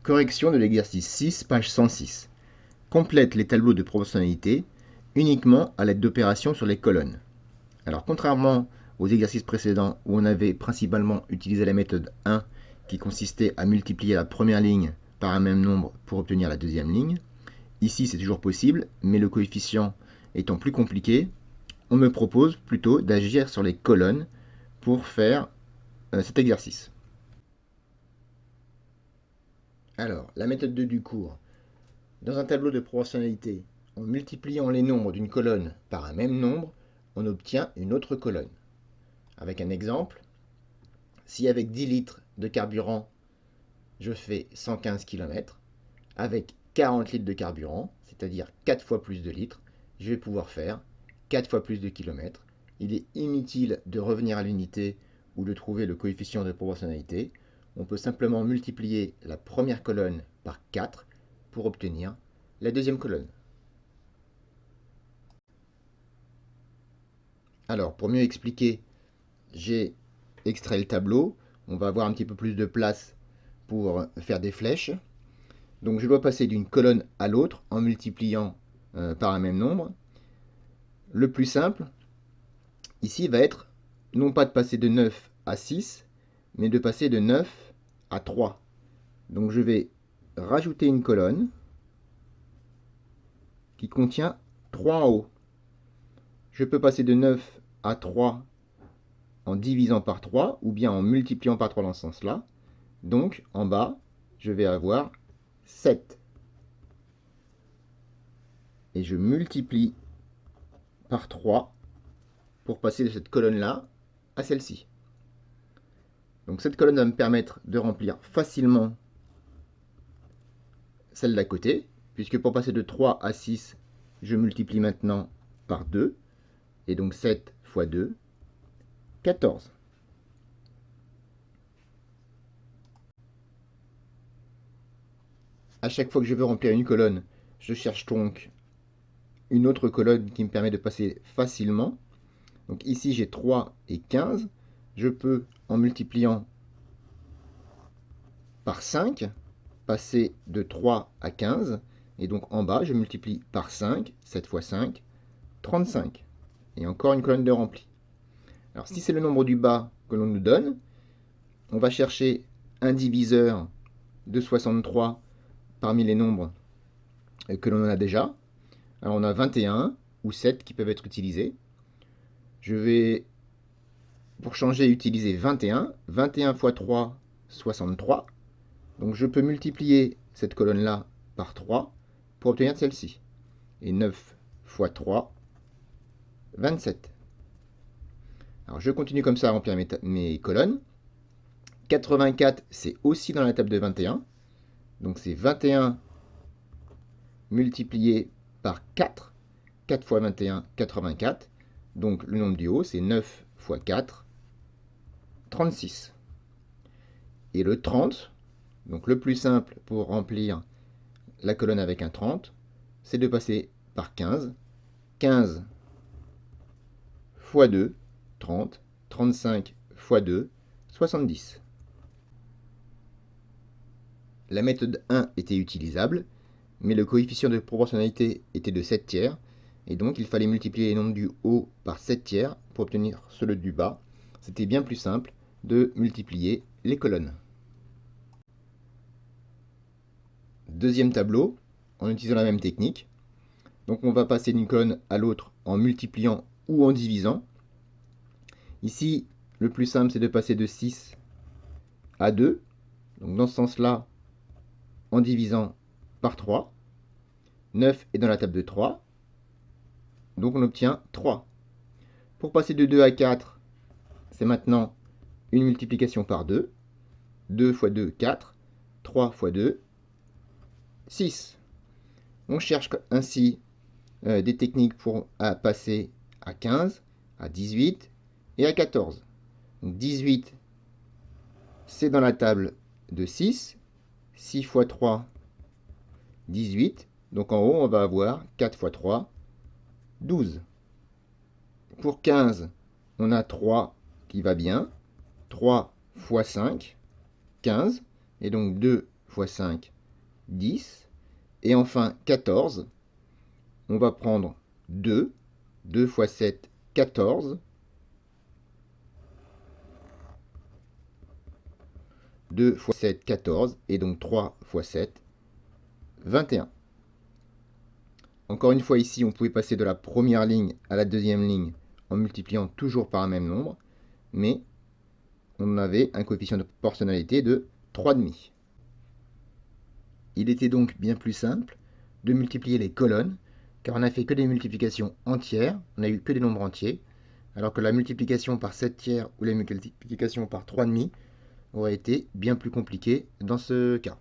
Correction de l'exercice 6, page 106. Complète les tableaux de proportionnalité uniquement à l'aide d'opérations sur les colonnes. Alors, contrairement aux exercices précédents où on avait principalement utilisé la méthode 1 qui consistait à multiplier la première ligne par un même nombre pour obtenir la deuxième ligne, ici c'est toujours possible, mais le coefficient étant plus compliqué, on me propose plutôt d'agir sur les colonnes pour faire cet exercice. Alors, la méthode 2 du cours. Dans un tableau de proportionnalité, en multipliant les nombres d'une colonne par un même nombre, on obtient une autre colonne. Avec un exemple, si avec 10 litres de carburant, je fais 115 km, avec 40 litres de carburant, c'est-à-dire 4 fois plus de litres, je vais pouvoir faire 4 fois plus de kilomètres. Il est inutile de revenir à l'unité ou de trouver le coefficient de proportionnalité. On peut simplement multiplier la première colonne par 4 pour obtenir la deuxième colonne. Alors, pour mieux expliquer, j'ai extrait le tableau. On va avoir un petit peu plus de place pour faire des flèches. Donc, je dois passer d'une colonne à l'autre en multipliant par un même nombre. Le plus simple, ici, va être non pas de passer de 9 à 6, mais de passer de 9 à 3. Donc, je vais rajouter une colonne qui contient 3 en haut. Je peux passer de 9 à 3 en divisant par 3 ou bien en multipliant par 3 dans ce sens-là. Donc, en bas, je vais avoir 7. Et je multiplie par 3 pour passer de cette colonne-là à celle-ci. Donc, cette colonne va me permettre de remplir facilement celle d'à côté, puisque pour passer de 3 à 6, je multiplie maintenant par 2. Et donc 7 fois 2, 14. À chaque fois que je veux remplir une colonne, je cherche donc une autre colonne qui me permet de passer facilement. Donc ici, j'ai 3 et 15. Je peux, en multipliant par 5, passer de 3 à 15. Et donc en bas, je multiplie par 5. 7 fois 5, 35. Et encore une colonne de rempli. Alors si c'est le nombre du bas que l'on nous donne, on va chercher un diviseur de 63 parmi les nombres que l'on a déjà. Alors on a 21 ou 7 qui peuvent être utilisés. Je vais, pour changer, utiliser 21. 21 fois 3, 63. Donc je peux multiplier cette colonne-là par 3 pour obtenir celle-ci. Et 9 fois 3, 27. Alors je continue comme ça à remplir mes colonnes. 84, c'est aussi dans la table de 21. Donc c'est 21 multiplié par 4. 4 fois 21, 84. Donc le nombre du haut, c'est 9 fois 4, 36. Et le 30, donc le plus simple pour remplir la colonne avec un 30, c'est de passer par 15. 15 fois 2, 30. 35 fois 2, 70. La méthode 1 était utilisable, mais le coefficient de proportionnalité était de 7 tiers, et donc il fallait multiplier les nombres du haut par 7 tiers pour obtenir ceux du bas. C'était bien plus simple de multiplier les colonnes. Deuxième tableau, en utilisant la même technique. Donc on va passer d'une colonne à l'autre en multipliant ou en divisant. Ici, le plus simple, c'est de passer de 6 à 2. Donc dans ce sens-là, en divisant par 3. 9 est dans la table de 3. Donc on obtient 3. Pour passer de 2 à 4, c'est maintenant une multiplication par 2. 2 fois 2, 4. 3 fois 2, 6. On cherche ainsi des techniques pour passer à 15, à 18 et à 14. Donc 18, c'est dans la table de 6. 6 fois 3, 18. Donc en haut, on va avoir 4 fois 3, 12. Pour 15, on a 3 qui va bien. 3 fois 5, 15. Et donc 2 fois 5, 10. Et enfin 14. On va prendre 2. 2 fois 7, 14. 2 fois 7, 14. Et donc 3 fois 7, 21. Encore une fois ici, on pouvait passer de la première ligne à la deuxième ligne en multipliant toujours par un même nombre, mais on avait un coefficient de proportionnalité de 3,5. Il était donc bien plus simple de multiplier les colonnes, car on n'a fait que des multiplications entières, on n'a eu que des nombres entiers, alors que la multiplication par 7 tiers ou la multiplication par 3,5 aurait été bien plus compliquée dans ce cas.